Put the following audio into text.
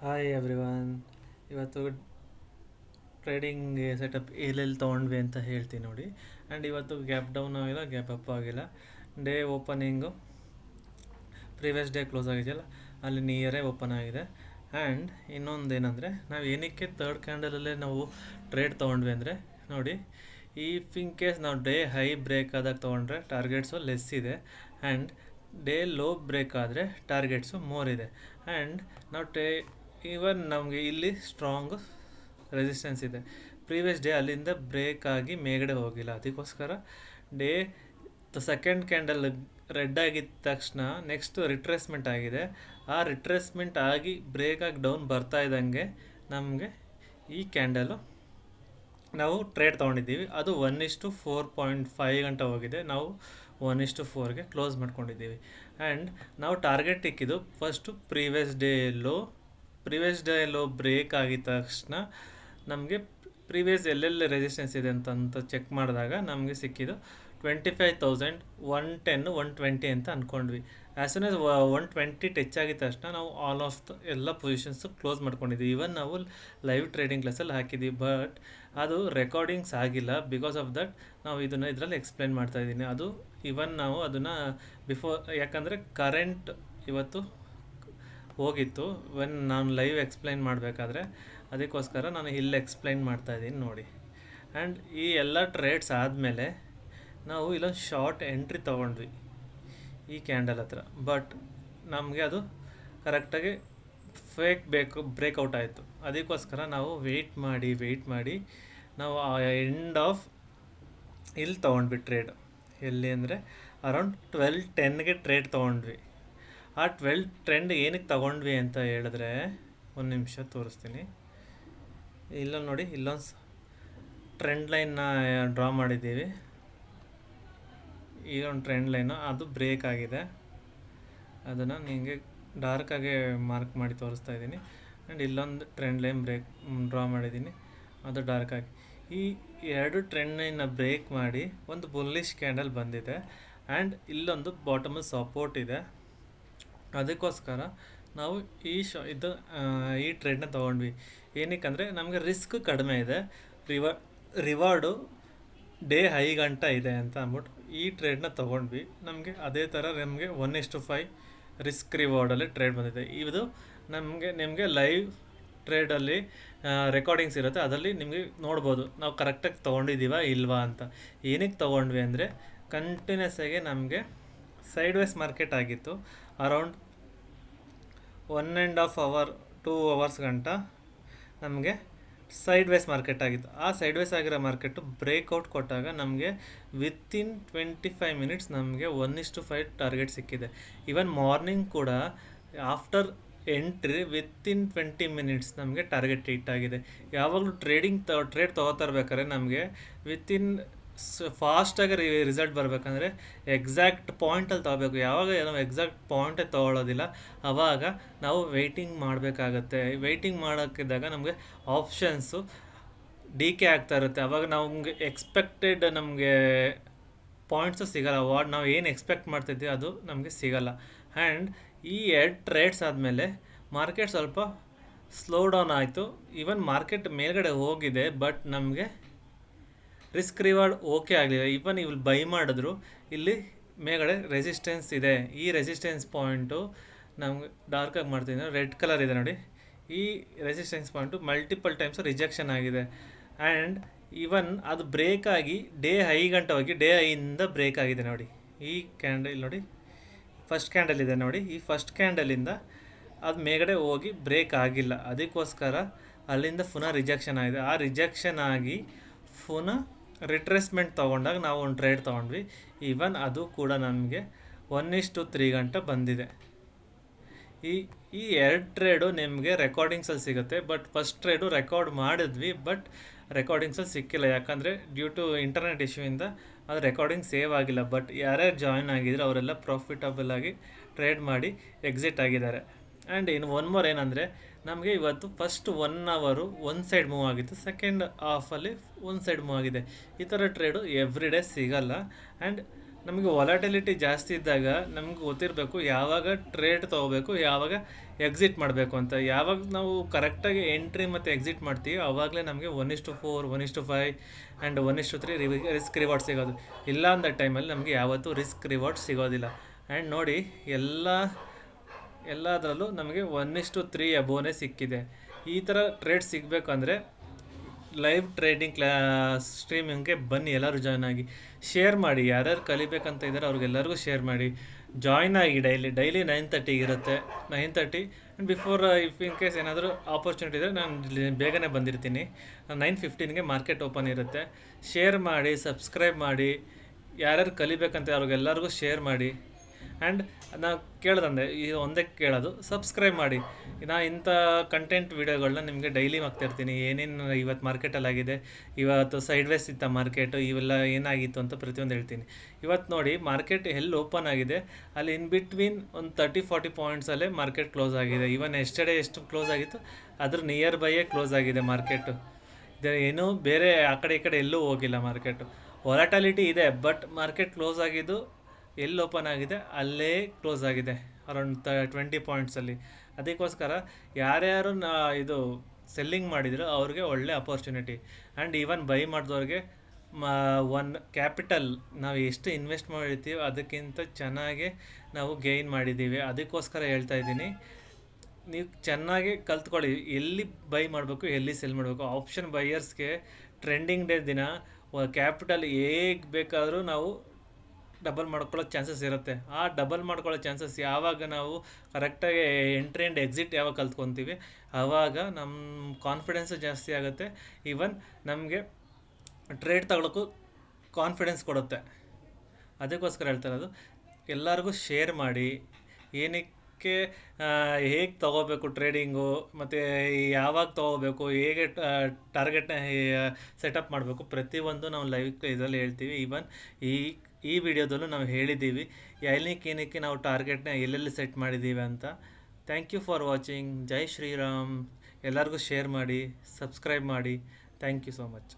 Hi everyone. ಇವತ್ತು trading setup ಎಲ್ಲೆಲ್ಲಿ ತೊಗೊಂಡ್ವಿ ಅಂತ ಹೇಳ್ತೀನಿ ನೋಡಿ. ಆ್ಯಂಡ್ ಇವತ್ತು ಗ್ಯಾಪ್ ಡೌನ್ ಆಗಿಲ್ಲ, ಗ್ಯಾಪ್ ಅಪ್ ಆಗಿಲ್ಲ. Day opening previous day close ಆಗಿದೆಯಲ್ಲ ಅಲ್ಲಿ ನಿಯರೇ ಓಪನ್ ಆಗಿದೆ. ಆ್ಯಂಡ್ ಇನ್ನೊಂದು ಏನಂದರೆ, ನಾವು ಏನಕ್ಕೆ ತರ್ಡ್ ಕ್ಯಾಂಡಲಲ್ಲೇ ನಾವು ಟ್ರೇಡ್ ತೊಗೊಂಡ್ವಿ ಅಂದರೆ ನೋಡಿ, ಇನ್ ಕೇಸ್ ನಾವು ಡೇ ಹೈ ಬ್ರೇಕ್ ಆದಾಗ ತೊಗೊಂಡ್ರೆ ಟಾರ್ಗೆಟ್ಸು ಲೆಸ್ ಇದೆ, ಆ್ಯಂಡ್ ಡೇ ಲೋ ಬ್ರೇಕ್ ಆದರೆ ಟಾರ್ಗೆಟ್ಸು ಮೋರ್ ಇದೆ. ಆ್ಯಂಡ್ ನಾವು ಈವನ್ ನಮಗೆ ಇಲ್ಲಿ ಸ್ಟ್ರಾಂಗ್ ರೆಸಿಸ್ಟೆನ್ಸ್ ಇದೆ. ಪ್ರೀವಿಯಸ್ ಡೇ ಅಲ್ಲಿಂದ ಬ್ರೇಕ್ ಆಗಿ ಮೇಗಡೆ ಹೋಗಿಲ್ಲ, ಅದಕ್ಕೋಸ್ಕರ ಡೇ ಸೆಕೆಂಡ್ ಕ್ಯಾಂಡಲ್ ರೆಡ್ ಆಗಿದ್ದ ತಕ್ಷಣ ನೆಕ್ಸ್ಟ್ ರಿಟ್ರೇಸ್ಮೆಂಟ್ ಆಗಿದೆ. ಆ ರಿಟ್ರೇಸ್ಮೆಂಟ್ ಆಗಿ ಬ್ರೇಕ್ ಆಗಿ ಡೌನ್ ಬರ್ತಾ ಇದ್ದಂಗೆ ನಮಗೆ ಈ ಕ್ಯಾಂಡಲು ನಾವು ಟ್ರೇಡ್ ತೊಗೊಂಡಿದ್ದೀವಿ. ಅದು 1:4.5 ಗಂಟೆ ಹೋಗಿದೆ, ನಾವು 1:4ಗೆ ಕ್ಲೋಸ್ ಮಾಡ್ಕೊಂಡಿದ್ದೀವಿ. ಆ್ಯಂಡ್ ನಾವು ಟಾರ್ಗೆಟ್ ಇಕ್ಕಿದ್ದು first previous day low break ಆಗಿದ ತಕ್ಷಣ ನಮಗೆ ಪ್ರೀವಿಯಸ್ ಎಲ್ಲೆಲ್ಲಿ ರೆಸಿಸ್ಟೆನ್ಸ್ ಇದೆ ಅಂತ ಚೆಕ್ ಮಾಡಿದಾಗ ನಮಗೆ ಸಿಕ್ಕಿದ್ದು 25,110 120 ಅಂತ ಅಂದ್ಕೊಂಡ್ವಿ. ಆ್ಯಸ್ ಸೂನ್ ಆಸ್ 120 ಟಚ್ ಆಗಿದ ತಕ್ಷಣ ನಾವು ಆಲ್ ಆಫ್ ಎಲ್ಲ ಪೊಸಿಷನ್ಸು ಕ್ಲೋಸ್ ಮಾಡ್ಕೊಂಡಿದ್ವಿ. ಈವನ್ ನಾವು ಲೈವ್ ಟ್ರೇಡಿಂಗ್ ಕ್ಲಾಸಲ್ಲಿ ಹಾಕಿದ್ವಿ, ಬಟ್ ಅದು ರೆಕಾರ್ಡಿಂಗ್ಸ್ ಆಗಿಲ್ಲ. ಬಿಕಾಸ್ ಆಫ್ ದಟ್ ನಾವು ಇದರಲ್ಲಿ ಎಕ್ಸ್ಪ್ಲೇನ್ ಮಾಡ್ತಾ ಇದ್ದೀನಿ. ಅದು ಈವನ್ ನಾವು ಅದನ್ನು ಯಾಕಂದರೆ ಕರೆಂಟ್ ಇವತ್ತು ಹೋಗಿತ್ತು ನಾನು ಲೈವ್ ಎಕ್ಸ್ಪ್ಲೈನ್ ಮಾಡಬೇಕಾದ್ರೆ, ಅದಕ್ಕೋಸ್ಕರ ನಾನು ಇಲ್ಲಿ ಎಕ್ಸ್ಪ್ಲೈನ್ ಮಾಡ್ತಾಯಿದ್ದೀನಿ ನೋಡಿ. ಆ್ಯಂಡ್ ಈ ಎಲ್ಲ ಟ್ರೇಡ್ಸ್ ಆದಮೇಲೆ ನಾವು ಇಲ್ಲೊಂದು ಶಾರ್ಟ್ ಎಂಟ್ರಿ ತೊಗೊಂಡ್ವಿ ಈ ಕ್ಯಾಂಡಲ್ ಹತ್ರ, ಬಟ್ ನಮಗೆ ಅದು ಕರೆಕ್ಟಾಗಿ ಬ್ರೇಕ್ಔಟ್ ಆಯಿತು. ಅದಕ್ಕೋಸ್ಕರ ನಾವು ವೆಯ್ಟ್ ಮಾಡಿ ನಾವು ಎಂಡ್ ಆಫ್ ಇಲ್ಲಿ ತೊಗೊಂಡ್ವಿ ಟ್ರೇಡ್. ಎಲ್ಲಿ ಅಂದರೆ ಅರೌಂಡ್ 12:10ಗೆ ಟ್ರೇಡ್ ತೊಗೊಂಡ್ವಿ. ಆ 12:10 ಏನಕ್ಕೆ ತೊಗೊಂಡ್ವಿ ಅಂತ ಹೇಳಿದ್ರೆ, ಒಂದು ನಿಮಿಷ ತೋರಿಸ್ತೀನಿ. ಇಲ್ಲೊಂದು ನೋಡಿ, ಇಲ್ಲೊಂದು ಟ್ರೆಂಡ್ ಲೈನ್ನ ಡ್ರಾ ಮಾಡಿದ್ದೀವಿ. ಈ ಒಂದು ಟ್ರೆಂಡ್ ಲೈನು ಅದು ಬ್ರೇಕ್ ಆಗಿದೆ, ಅದನ್ನು ನಿಮಗೆ ಡಾರ್ಕಾಗೆ ಮಾರ್ಕ್ ಮಾಡಿ ತೋರಿಸ್ತಾ ಇದ್ದೀನಿ. ಆ್ಯಂಡ್ ಇಲ್ಲೊಂದು ಟ್ರೆಂಡ್ ಲೈನ್ ಡ್ರಾ ಮಾಡಿದ್ದೀನಿ, ಅದು ಡಾರ್ಕಾಗಿ. ಈ ಎರಡು ಟ್ರೆಂಡ್ ಲೈನ್ನ ಬ್ರೇಕ್ ಮಾಡಿ ಒಂದು ಬುಲ್ಲಿಶ್ ಕ್ಯಾಂಡಲ್ ಬಂದಿದೆ. ಆ್ಯಂಡ್ ಇಲ್ಲೊಂದು ಬಾಟಮಲ್ಲಿ ಸಪೋರ್ಟ್ ಇದೆ. ಅದಕ್ಕೋಸ್ಕರ ನಾವು ಈ ಟ್ರೇಡ್ನ ತೊಗೊಂಡ್ವಿ. ಏನಕ್ಕಂದರೆ ನಮಗೆ ರಿಸ್ಕ್ ಕಡಿಮೆ ಇದೆ, ರಿವಾರ್ಡು ಡೇ ಹೈ ಗಂಟ ಇದೆ ಅಂತ ಅಂದ್ಬಿಟ್ಟು ಈ ಟ್ರೇಡ್ನ ತೊಗೊಂಡ್ವಿ. ನಮಗೆ ಅದೇ ಥರ ನಮಗೆ 1:5 ರಿಸ್ಕ್ ರಿವಾರ್ಡಲ್ಲಿ ಟ್ರೇಡ್ ಬಂದಿದೆ. ಇದು ನಿಮಗೆ ಲೈವ್ ಟ್ರೇಡಲ್ಲಿ ರೆಕಾರ್ಡಿಂಗ್ಸ್ ಇರುತ್ತೆ, ಅದರಲ್ಲಿ ನಿಮಗೆ ನೋಡ್ಬೋದು ನಾವು ಕರೆಕ್ಟಾಗಿ ತೊಗೊಂಡಿದ್ದೀವಾ ಇಲ್ವಾ ಅಂತ. ಏನಕ್ಕೆ ತೊಗೊಂಡ್ವಿ ಅಂದರೆ, ಕಂಟಿನ್ಯೂಸ್ ಆಗಿ ನಮಗೆ ಸೈಡ್ ವೇಸ್ ಮಾರ್ಕೆಟ್ ಆಗಿತ್ತು. ಅರೌಂಡ್ 1.5 ಅವರ್ 2 ಅವರ್ಸ್ ಗಂಟ ನಮಗೆ ಸೈಡ್ ವೇಸ್ ಮಾರ್ಕೆಟ್ ಆಗಿತ್ತು. ಆ ಸೈಡ್ ವೇಸ್ ಆಗಿರೋ ಮಾರ್ಕೆಟು ಬ್ರೇಕ್ಔಟ್ ಕೊಟ್ಟಾಗ ನಮಗೆ ವಿತಿನ್ 25 ಮಿನಿಟ್ಸ್ ನಮಗೆ 1:5 ಟಾರ್ಗೆಟ್ ಸಿಕ್ಕಿದೆ. ಈವನ್ ಮಾರ್ನಿಂಗ್ ಕೂಡ ಆಫ್ಟರ್ ಎಂಟ್ರಿ ವಿತಿನ್ 20 ಮಿನಿಟ್ಸ್ ನಮಗೆ ಟಾರ್ಗೆಟ್ ಹಿಟ್ ಆಗಿದೆ. ಯಾವಾಗಲೂ ಟ್ರೇಡ್ ತೊಗೋತಾ ಇರ್ಬೇಕಾದ್ರೆ ನಮಗೆ ವಿತಿನ್ ಫಾಸ್ಟಾಗಿ ರಿಸಲ್ಟ್ ಬರಬೇಕಂದ್ರೆ ಎಕ್ಸಾಕ್ಟ್ ಪಾಯಿಂಟಲ್ಲಿ ತೊಗೋಬೇಕು. ಯಾವಾಗ ನಾವು ಎಕ್ಸಾಕ್ಟ್ ಪಾಯಿಂಟೇ ತೊಗೊಳ್ಳೋದಿಲ್ಲ, ಆವಾಗ ನಾವು ವೆಯ್ಟಿಂಗ್ ಮಾಡಬೇಕಾಗತ್ತೆ. ವೆಯ್ಟಿಂಗ್ ಮಾಡೋಕ್ಕಿದ್ದಾಗ ನಮಗೆ ಆಪ್ಷನ್ಸು ಡಿಕೆ ಆಗ್ತಾ ಇರುತ್ತೆ. ಆವಾಗ ನಮಗೆ ಎಕ್ಸ್ಪೆಕ್ಟೆಡ್ ನಮಗೆ ಪಾಯಿಂಟ್ಸು ಸಿಗೋಲ್ಲ. ನಾವು ಏನು ಎಕ್ಸ್ಪೆಕ್ಟ್ ಮಾಡ್ತಿದ್ವಿ ಅದು ನಮಗೆ ಸಿಗೋಲ್ಲ. ಆ್ಯಂಡ್ ಈ ಎರಡು ಟ್ರೇಡ್ಸ್ ಆದಮೇಲೆ ಮಾರ್ಕೆಟ್ ಸ್ವಲ್ಪ ಸ್ಲೋ ಡೌನ್ ಆಯಿತು. ಈವನ್ ಮಾರ್ಕೆಟ್ ಮೇಲ್ಗಡೆ ಹೋಗಿದೆ, ಬಟ್ ನಮಗೆ ರಿಸ್ಕ್ ರಿವಾರ್ಡ್ ಓಕೆ ಆಗಲಿಲ್ಲ. ಇವನ್ ಇಲ್ಲಿ ಬೈ ಮಾಡಿದ್ರು ಇಲ್ಲಿ ಮೇಲ್ಗಡೆ ರೆಸಿಸ್ಟೆನ್ಸ್ ಇದೆ. ಈ ರೆಸಿಸ್ಟೆನ್ಸ್ ಪಾಯಿಂಟು ನಮಗೆ ಡಾರ್ಕಾಗಿ ಮಾಡ್ತೀನಿ, ರೆಡ್ ಕಲರ್ ಇದೆ ನೋಡಿ. ಈ resistance point multiple times rejection ಆಗಿದೆ. ಆ್ಯಂಡ್ ಈವನ್ ಅದು ಬ್ರೇಕ್ ಆಗಿ ಡೇ ಹೈ ಗಂಟೆ ಹೋಗಿ ಡೇ ಹೈಯಿಂದ ಬ್ರೇಕ್ ಆಗಿದೆ ನೋಡಿ. ಈ ಕ್ಯಾಂಡಲ್ ನೋಡಿ, ಫಸ್ಟ್ ಕ್ಯಾಂಡಲ್ ಇದೆ ನೋಡಿ, ಈ ಫಸ್ಟ್ ಕ್ಯಾಂಡಲಿಂದ ಅದು ಮೇಲ್ಗಡೆ ಹೋಗಿ ಬ್ರೇಕ್ ಆಗಿಲ್ಲ. ಅದಕ್ಕೋಸ್ಕರ ಅಲ್ಲಿಂದ ಪುನಃ ರಿಜೆಕ್ಷನ್ ಆಗಿದೆ. ಆ ರಿಜೆಕ್ಷನ್ ಆಗಿ ಪುನಃ ರಿಟ್ರೇಸ್ಮೆಂಟ್ ತೊಗೊಂಡಾಗ ನಾವು ಒಂದು ಟ್ರೇಡ್ ತೊಗೊಂಡ್ವಿ. ಈವನ್ ಅದು ಕೂಡ ನಮಗೆ 1:3 ಗಂಟೆ ಬಂದಿದೆ. ಈ ಎರಡು ಟ್ರೇಡು ನಿಮಗೆ ರೆಕಾರ್ಡಿಂಗ್ಸಲ್ಲಿ ಸಿಗುತ್ತೆ, ಬಟ್ ಫಸ್ಟ್ ಟ್ರೇಡು ರೆಕಾರ್ಡ್ ಮಾಡಿದ್ವಿ, ಬಟ್ ರೆಕಾರ್ಡಿಂಗ್ಸಲ್ಲಿ ಸಿಕ್ಕಿಲ್ಲ. ಯಾಕಂದರೆ ಡ್ಯೂ ಟು ಇಂಟರ್ನೆಟ್ ಇಶ್ಯೂಯಿಂದ ಅದು ರೆಕಾರ್ಡಿಂಗ್ ಸೇವ್ ಆಗಿಲ್ಲ. ಬಟ್ ಯಾರ್ಯಾರು ಜಾಯ್ನ್ ಆಗಿದ್ರು ಅವರೆಲ್ಲ ಪ್ರಾಫಿಟಬಲ್ ಆಗಿ ಟ್ರೇಡ್ ಮಾಡಿ ಎಕ್ಸಿಟ್ ಆಗಿದ್ದಾರೆ. ಆ್ಯಂಡ್ ಇನ್ನು ಒನ್ ಮೋರ್ ಏನಂದರೆ, ನಮಗೆ ಇವತ್ತು ಫಸ್ಟ್ 1 ಅವರು ಒಂದು ಸೈಡ್ ಮೂವ್ ಆಗಿತ್ತು, ಸೆಕೆಂಡ್ ಹಾಫಲ್ಲಿ ಒಂದು ಸೈಡ್ ಮೂವ್ ಆಗಿದೆ. ಈ ಥರ ಟ್ರೇಡು ಎವ್ರಿ ಡೇ ಸಿಗಲ್ಲ. ಆ್ಯಂಡ್ ನಮಗೆ ವಾಲಟಿಲಿಟಿ ಜಾಸ್ತಿ ಇದ್ದಾಗ ನಮ್ಗೆ ಗೊತ್ತಿರಬೇಕು ಯಾವಾಗ ಟ್ರೇಡ್ ತೊಗೋಬೇಕು, ಯಾವಾಗ ಎಕ್ಸಿಟ್ ಮಾಡಬೇಕು ಅಂತ. ಯಾವಾಗ ನಾವು ಕರೆಕ್ಟಾಗಿ ಎಂಟ್ರಿ ಮತ್ತು ಎಕ್ಸಿಟ್ ಮಾಡ್ತೀವಿ ಆವಾಗಲೇ ನಮಗೆ 1:4, 1:5 ಆ್ಯಂಡ್ 1:3 ರಿಸ್ಕ್ ರಿವಾರ್ಡ್ ಸಿಗೋದು. ಇಲ್ಲ ಅಂದ ಟೈಮಲ್ಲಿ ನಮಗೆ ಯಾವತ್ತೂ ರಿಸ್ಕ್ ರಿವಾರ್ಡ್ ಸಿಗೋದಿಲ್ಲ. ಆ್ಯಂಡ್ ನೋಡಿ, ಎಲ್ಲದರಲ್ಲೂ ನಮಗೆ 1:3 ಅಬೋನೇ ಸಿಕ್ಕಿದೆ. ಈ ಥರ ಟ್ರೇಡ್ ಸಿಗಬೇಕಂದ್ರೆ ಲೈವ್ ಟ್ರೇಡಿಂಗ್ ಸ್ಟ್ರೀಮಿಂಗ್ಗೆ ಬನ್ನಿ, ಎಲ್ಲರೂ ಜಾಯ್ನ್ ಆಗಿ, ಶೇರ್ ಮಾಡಿ. ಯಾರ್ಯಾರು ಕಲಿಬೇಕಂತ ಇದ್ದಾರೆ ಅವ್ರಿಗೆಲ್ಲರಿಗೂ ಶೇರ್ ಮಾಡಿ. ಜಾಯ್ನ್ ಆಗಿ. ಡೈಲಿ 9:30 ಇರುತ್ತೆ. 9:30 and before if in case ಏನಾದರೂ ಆಪರ್ಚುನಿಟಿ ಇದ್ದರೆ ನಾನು ಬೇಗನೆ ಬಂದಿರ್ತೀನಿ. 9:15ಗೆ ಮಾರ್ಕೆಟ್ ಓಪನ್ ಇರುತ್ತೆ. ಶೇರ್ ಮಾಡಿ, ಸಬ್ಸ್ಕ್ರೈಬ್ ಮಾಡಿ. ಯಾರ್ಯಾರು ಕಲಿಬೇಕಂತ ಅವ್ರಿಗೆಲ್ಲರಿಗೂ ಶೇರ್ ಮಾಡಿ. ಆ್ಯಂಡ್ ನಾವು ಕೇಳೋದಂದೆ, ಈ ಒಂದೇ ಕೇಳೋದು, ಸಬ್ಸ್ಕ್ರೈಬ್ ಮಾಡಿ. ಇಂಥ ಕಂಟೆಂಟ್ ವೀಡಿಯೋಗಳನ್ನ ನಿಮಗೆ ಡೈಲಿ ಹಾಕ್ತಿರ್ತೀನಿ. ಏನೇನು ಇವತ್ತು ಮಾರ್ಕೆಟಲ್ಲಿ ಆಗಿದೆ, ಇವತ್ತು ಸೈಡ್ ವೇಸ್ ಇತ್ತ ಮಾರ್ಕೆಟು, ಇವೆಲ್ಲ ಏನಾಗಿತ್ತು ಅಂತ ಪ್ರತಿಯೊಂದು ಹೇಳ್ತೀನಿ. ಇವತ್ತು ನೋಡಿ ಮಾರ್ಕೆಟ್ ಎಲ್ಲಿ ಓಪನ್ ಆಗಿದೆ ಅಲ್ಲಿ ಇನ್ ಬಿಟ್ವೀನ್ ಒಂದು 30-40 ಪಾಯಿಂಟ್ಸಲ್ಲೇ ಮಾರ್ಕೆಟ್ ಕ್ಲೋಸ್ ಆಗಿದೆ. ಇವನ್ ಎಸ್ಟರ್ಡೇ ಎಷ್ಟು ಕ್ಲೋಸ್ ಆಗಿತ್ತು ಅದ್ರ ನಿಯರ್ ಬೈಯೇ ಕ್ಲೋಸ್ ಆಗಿದೆ ಮಾರ್ಕೆಟು. ಏನೂ ಬೇರೆ ಆ ಕಡೆ ಈ ಕಡೆ ಎಲ್ಲೂ ಹೋಗಿಲ್ಲ ಮಾರ್ಕೆಟು. ವಾಲಟಾಲಿಟಿ ಇದೆ, ಬಟ್ ಮಾರ್ಕೆಟ್ ಕ್ಲೋಸ್ ಆಗಿದ್ದು ಎಲ್ಲಿ ಓಪನ್ ಆಗಿದೆ ಅಲ್ಲೇ ಕ್ಲೋಸ್ ಆಗಿದೆ, ಅರೌಂಡ್ 20 ಪಾಯಿಂಟ್ಸಲ್ಲಿ. ಅದಕ್ಕೋಸ್ಕರ ಯಾರ್ಯಾರು ಇದು ಸೆಲ್ಲಿಂಗ್ ಮಾಡಿದ್ರು ಅವ್ರಿಗೆ ಒಳ್ಳೆ ಅಪರ್ಚುನಿಟಿ. ಆ್ಯಂಡ್ ಈವನ್ ಬೈ ಮಾಡಿದವ್ರಿಗೆ ಒಂದು ಕ್ಯಾಪಿಟಲ್ ನಾವು ಎಷ್ಟು ಇನ್ವೆಸ್ಟ್ ಮಾಡಿರ್ತೀವಿ ಅದಕ್ಕಿಂತ ಚೆನ್ನಾಗಿ ನಾವು ಗೇಯ್ನ್ ಮಾಡಿದ್ದೀವಿ. ಅದಕ್ಕೋಸ್ಕರ ಹೇಳ್ತಾ ಇದ್ದೀನಿ, ನೀವು ಚೆನ್ನಾಗಿ ಕಲ್ತ್ಕೊಳ್ಳಿ ಎಲ್ಲಿ ಬೈ ಮಾಡಬೇಕು, ಎಲ್ಲಿ ಸೆಲ್ ಮಾಡಬೇಕು. ಆಪ್ಷನ್ ಬೈಯರ್ಸ್ಗೆ ಟ್ರೆಂಡಿಂಗ್ ಡೇ ದಿನ ಕ್ಯಾಪಿಟಲ್ ಹೇಗೆ ಬೇಕಾದರೂ ನಾವು ಡಬಲ್ ಮಾಡ್ಕೊಳ್ಳೋ ಚಾನ್ಸಸ್ ಇರುತ್ತೆ. ಆ ಡಬಲ್ ಮಾಡ್ಕೊಳ್ಳೋ ಚಾನ್ಸಸ್ ಯಾವಾಗ ನಾವು ಕರೆಕ್ಟಾಗಿ ಎಂಟ್ರಿ ಆ್ಯಂಡ್ ಎಕ್ಸಿಟ್ ಯಾವಾಗ ಕಲ್ತ್ಕೊತೀವಿ ಆವಾಗ ನಮ್ಮ ಕಾನ್ಫಿಡೆನ್ಸು ಜಾಸ್ತಿ ಆಗುತ್ತೆ. ಈವನ್ ನಮಗೆ ಟ್ರೇಡ್ ತಗೊಳ್ಳೋಕ್ಕೂ ಕಾನ್ಫಿಡೆನ್ಸ್ ಕೊಡುತ್ತೆ. ಅದಕ್ಕೋಸ್ಕರ ಹೇಳ್ತಾ ಇರೋದು, ಎಲ್ಲರಿಗೂ ಶೇರ್ ಮಾಡಿ. ಏನಕ್ಕೆ ಹೇಗೆ ತೊಗೋಬೇಕು ಟ್ರೇಡಿಂಗು, ಮತ್ತು ಯಾವಾಗ ತೊಗೋಬೇಕು, ಹೇಗೆ ಟಾರ್ಗೆಟ್ನ ಸೆಟಪ್ ಮಾಡಬೇಕು, ಪ್ರತಿಯೊಂದು ನಾವು ಲೈವ್ ಇದರಲ್ಲಿ ಹೇಳ್ತೀವಿ. ಈವನ್ ಈ ವಿಡಿಯೋದಲ್ಲೂ ನಾವು ಹೇಳಿದ್ದೀವಿ ಏನಕ್ಕೆ ನಾವು ಟಾರ್ಗೆಟ್ನ ಎಲ್ಲೆಲ್ಲಿ ಸೆಟ್ ಮಾಡಿದ್ದೀವಿ ಅಂತ. Thank you for watching. ಜೈ ಶ್ರೀರಾಮ್. ಎಲ್ಲರಿಗೂ ಶೇರ್ ಮಾಡಿ, ಸಬ್ಸ್ಕ್ರೈಬ್ ಮಾಡಿ. Thank you so much.